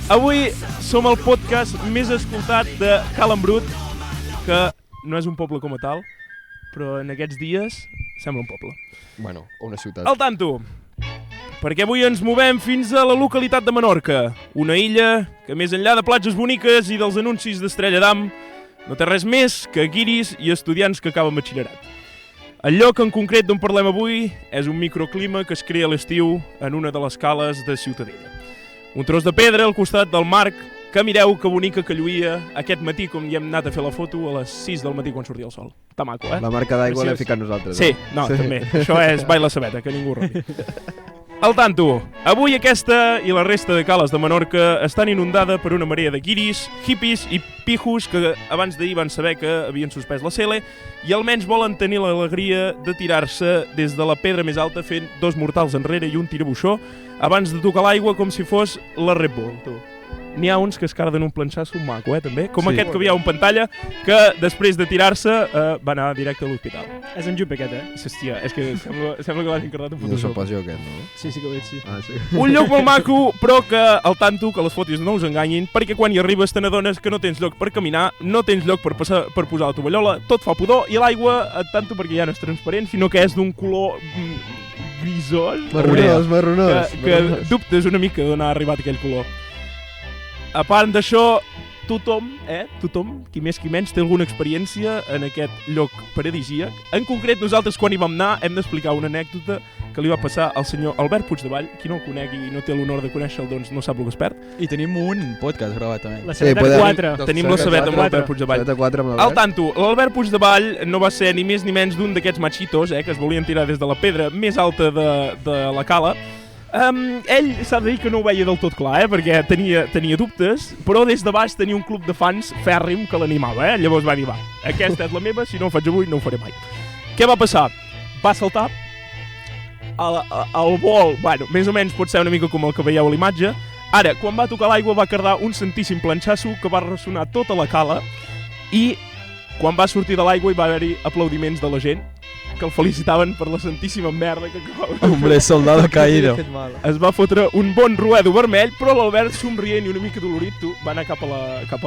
Avui som el podcast més escoltat de Cal Embrut, que no és un poble com a tal, però en aquests dies sembla un poble. Bueno, o una ciutat. Al tanto, perquè avui ens movem fins a la localitat de Menorca, una illa que més enllà de platges boniques i dels anuncis d'Estrella d'Am, no té res més que guiris i estudiants que acaben batxillerat. El lloc en concret d'on parlem avui és un microclima que es crea a l'estiu en una de les cales de Ciutadella. Un tros de pedra al costat del mar que mireu que bonica que lluïa aquest matí, com hi hem anat a fer la foto a les 6 del matí quan sortia el sol. Està maco, eh? La marca d'aigua l'hem ficat nosaltres. Sí, no, també. Això és baila sabeta, que ningú robi. Al tanto, avui aquesta i la resta de cales de Menorca estan inundada per una marea de guiris, hippies i pijos que abans d'ahir van saber que havien suspès la CL i almenys volen tenir l'alegria de tirar-se des de la pedra més alta fent dos mortals enrere i un tirabuixó abans de tocar l'aigua com si fos la Red Bull, tu. N'hi ha uns que es carden un planxasso maco, també? Com sí. Aquest que veieu en pantalla, que després de tirar-se va anar directe a l'hospital. És en Jupe aquest, Hòstia, és que sembla que l'has encardat un No Photoshop. se'n pas jo aquest, no? Sí que ho veig, sí. Ah, sí. Un lloc molt maco, però que al tanto que les fotos no us enganyin, perquè quan hi arribes te n'adones que no tens lloc per caminar, no tens lloc per posar la tovallola, tot fa pudor, i l'aigua, tanto perquè ja no és transparent, sinó que és d'un color grisós. Marronós. Que dubtes una mica d'on ha arribat aquell color. A part d'això, tothom, qui més qui menys, té alguna experiència en aquest lloc paradisíac. En concret, nosaltres quan hi vam anar hem d'explicar una anècdota que li va passar al senyor Albert Puigdevall. Qui no el conegui i no té l'honor de conèixer-lo, doncs no sap el que es perd. I tenim un podcast gravat també. La Sabeta 4. Tenim la sabeta amb l'Albert Puigdevall. Al tanto, l'Albert Puigdevall no va ser ni més ni menys d'un d'aquests machitos que es volien tirar des de la pedra més alta de la cala. Ell s'ha de dir que no ho veia del tot clar, perquè tenia dubtes, però des de baix tenia un club de fans fèrrim que l'animava, Llavors va dir, va, aquesta és la meva, si no ho faig avui no ho faré mai. Què va passar? Va saltar al vol, bueno, més o menys pot ser una mica com el que veieu a l'imatge. Ara, quan va tocar l'aigua va cardar un santíssim planxasso que va ressonar tota la cala i quan va sortir de l'aigua hi va haver-hi aplaudiments de la gent que el felicitaven per la santíssima merda que acabava de fer. Hombre, soldado caído. Es va fotre un bon ruedo vermell, però l'Albert, somrient i una mica dolorit, va anar cap a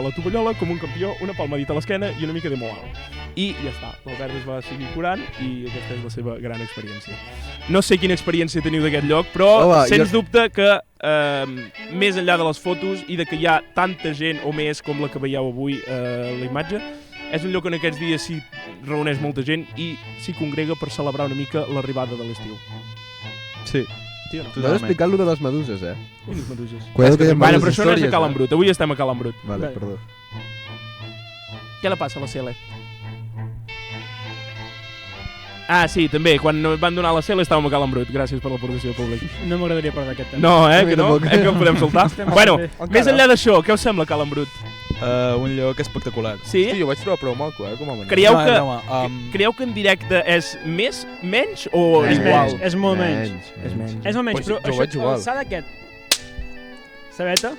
la tovallola com un campió, una palmadita a l'esquena i una mica de moal. I ja està, l'Albert es va seguir curant i aquesta és la seva gran experiència. No sé quina experiència teniu d'aquest lloc, però sens dubte que més enllà de les fotos i de que hi ha tanta gent o més com la que veieu avui a la imatge, és un lloc en aquests dies s'hi reuneix molta gent i s'hi congrega per celebrar una mica l'arribada de l'estiu. Sí. Sí o no? Tu has explicat lo de les meduses, I les meduses. Cuidado que hi ha Bueno, diverses però això no és a històries, Cal Embrut, avui estem a Cal Embrut. Vale, perdó. Què la passa a la CL? Ah, sí, també, quan van donar la CL estàvem a Cal Embrut, gràcies per l'aportació pública. No m'agradaria parlar d'aquest tema. No, A mi que no? tampoc. Que en podem soltar? Bueno, més enllà d'això, què us sembla Cal Embrut? Un lloc espectacular. Sí? Hosti, jo vaig trobar prou maco, com a manera. Creieu que en directe és menys o és igual? És molt menys. És menys. És molt menys, Pues però jo vaig igual. l'alçada aquest... Sabeta.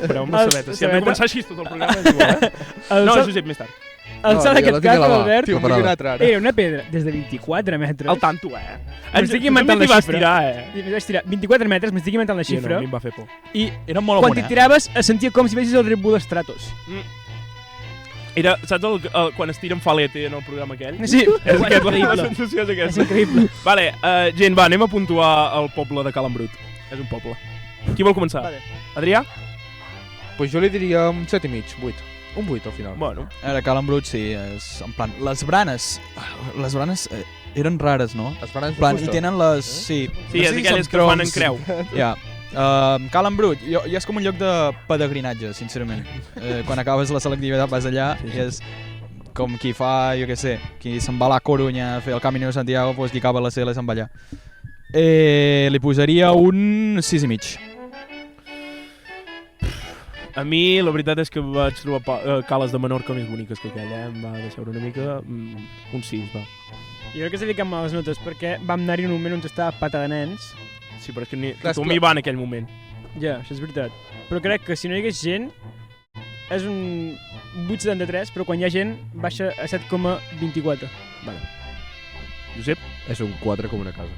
Però amb la sabeta. Si hem de començar així tot el programa és igual, No, Josep, més tard. L'alçada d'aquest cap, Albert, Tio, em vull una altra ara. era una pedra des de 24 metres. Al tanto, M'estic inventant la vas xifra. tirar, I vaig tirar 24 metres, m'estic inventant la Sí, no, xifra. a mi em va fer por. I Era molt quan amunt, t'hi tiraves es sentia com si veiessis el Red Bull Stratos. Era, saps quan es tira en falete en el programa aquell? Sí, És la la sensació és És aquesta. increïble. Vale, gent, va, anem a puntuar el poble de Cal Embrut. És un poble. Qui vol començar? Vale. Adrià? Pues jo li diria un 7,5, 8. Un 8 al final. Bueno. Ara, Cal Embrut, sí, és en plan... Les branes eren rares, no? Es faran En plan, i tenen les... Sí, Sí, és aquelles que es fan en creu. Ja. Cal Embrut, ja és com un lloc de pelegrinatge, sincerament. Quan acabes la selectivitat vas allà i és com qui fa, jo què sé, qui se'n va a la Corunya a fer el Camino de Santiago, doncs qui acaba la CL se'n va allà. Li posaria un 6,5. A mi, la veritat és que vaig trobar cales de Menorca més boniques que aquella, Em va deixar una mica... un 6, va. Jo crec que s'ha ficat males notes perquè vam anar-hi en un moment on estava pata de nens. Sí, però és que tothom hi va en aquell moment. Ja, això és veritat. Però crec que si no hi hagués gent, és un 8,73, però quan hi ha gent baixa a 7,24. Vale. Josep? És un 4 com una casa.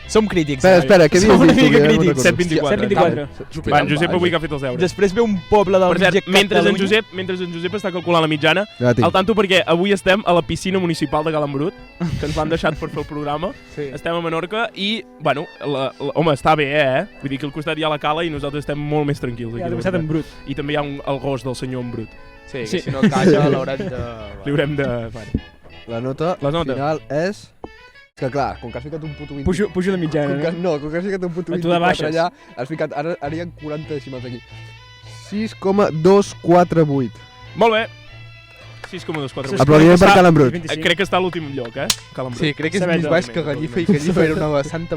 Som crítics. Espera, què Som havies una dit tu? mica Que ja no crítics. recordo. 7,24. Va, en Josep avui que ha fet els deures. Després ve un poble del Per cert, mig mentre en Catalunya. Josep està calculant la mitjana, Ja tinc. al tanto perquè avui estem a la piscina municipal de Calambrut, que ens l'han deixat per fer el programa. Sí. Estem a Menorca i, bueno, home, està bé, eh? Vull dir que al costat hi ha la cala i nosaltres estem molt més tranquils. Ja, Aquí, de de costat en veritat. brut. I també hi ha el gos del senyor en brut. Sí, que Sí. si no calla l'haurem de... Li haurem de... Bueno. La nota La nota. final és... És que clar, com que has ficat un puto 20... Pujo de mitjana, Com que, no? com que has ficat un puto A tu de 24 baixes. allà, has ficat... Ara hi ha 40 decimals aquí. 6,248. Molt bé. 6,248. Aplaudiment per Calambrut. 25. Crec que està a l'últim lloc, eh? Calambrut. Sí, crec que és Sabem més baix que Gallifa i Gallifa era una santa